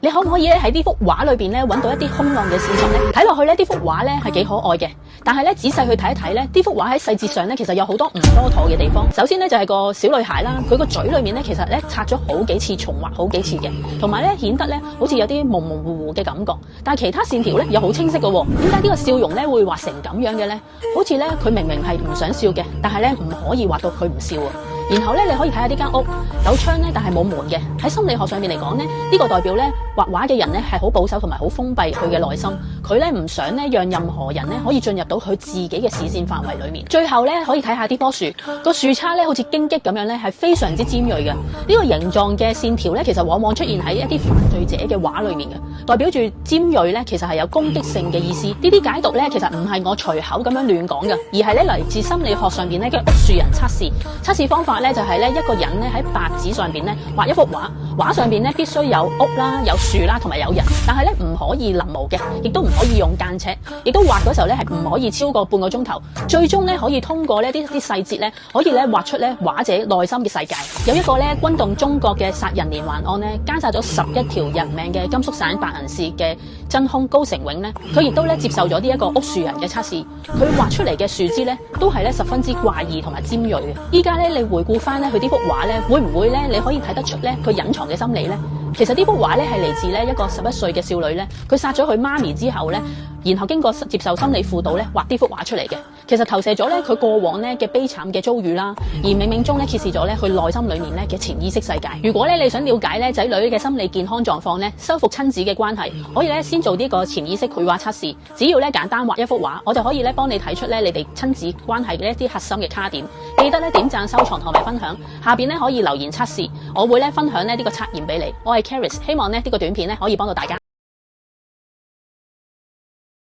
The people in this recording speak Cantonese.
你可唔可以咧喺呢幅畫裏邊咧揾到一啲空浪嘅線索咧？睇落去咧，呢幅畫咧係幾可愛嘅，但係咧仔細去睇一睇咧，呢幅畫喺細節上咧其實有好多唔多妥嘅地方。首先咧就係個小女孩啦，佢個嘴裏面咧其實咧擦咗好幾次，重畫好幾次嘅，同埋咧顯得咧好似有啲模模糊糊嘅感覺。但係其他線條咧又好清晰嘅喎，點解呢個笑容咧會畫成咁樣嘅咧？好似咧佢明明係唔想笑嘅，但係咧唔可以畫到佢唔笑啊！然後咧，你可以睇下呢間屋有窗咧，但係冇門嘅。喺心理學上面嚟講咧，呢個代表咧畫畫嘅人咧係好保守同埋好封閉佢嘅內心。佢咧唔想咧讓任何人咧可以進入到佢自己嘅視線範圍裏面。最後咧可以睇下呢棵樹，個樹杈咧好似荊棘咁樣咧，係非常之尖銳嘅。呢個形狀嘅線條咧，其實往往出現喺一啲犯罪者嘅畫裏面嘅，代表住尖銳咧其實係有攻擊性嘅意思。呢啲解讀咧其實唔係我隨口咁樣亂講嘅，而係咧嚟自心理學上邊咧嘅屋樹人測試。測試方法咧就係咧一個人咧喺白紙上邊咧畫一幅畫，畫上邊咧必須有屋啦、有樹啦同埋有人，但係咧唔可以臨摹嘅，亦都唔可以用間尺，亦都畫嗰時候咧係唔可以超過半個鐘頭。最終咧可以通過呢啲細節咧，可以咧畫出咧畫者內心嘅世界。有一個咧轟動中國嘅殺人連環案咧，姦殺咗11條人命嘅甘肅省白銀市嘅真兇高成永咧，佢亦都咧接受咗呢一個屋樹人嘅測試。佢畫出嚟嘅樹枝咧都係咧十分之怪異同埋尖銳嘅。依家咧你回顧翻咧佢呢幅畫咧，會唔會咧你可以睇得出咧佢隱藏嘅心理咧？其實呢幅畫咧係嚟自咧一個11歲嘅少女咧，佢殺咗佢媽咪之後咧，然後經過接受心理輔導咧畫呢幅畫出嚟嘅。其實投射咗咧佢過往咧嘅悲慘嘅遭遇啦，而冥冥中咧揭示咗咧佢內心裏面咧嘅潛意識世界。如果咧你想了解咧仔女嘅心理健康狀況咧，修復親子嘅關係，可以咧先做呢個潛意識繪畫測試。只要咧簡單畫一幅畫，我就可以咧幫你睇出咧你哋親子關係嘅一啲核心嘅卡點。記得咧點讚、收藏同埋分享，下邊咧可以留言測試，我會咧分享呢個測驗俾你。我係 Charis， 希望呢個短片咧可以幫到大家。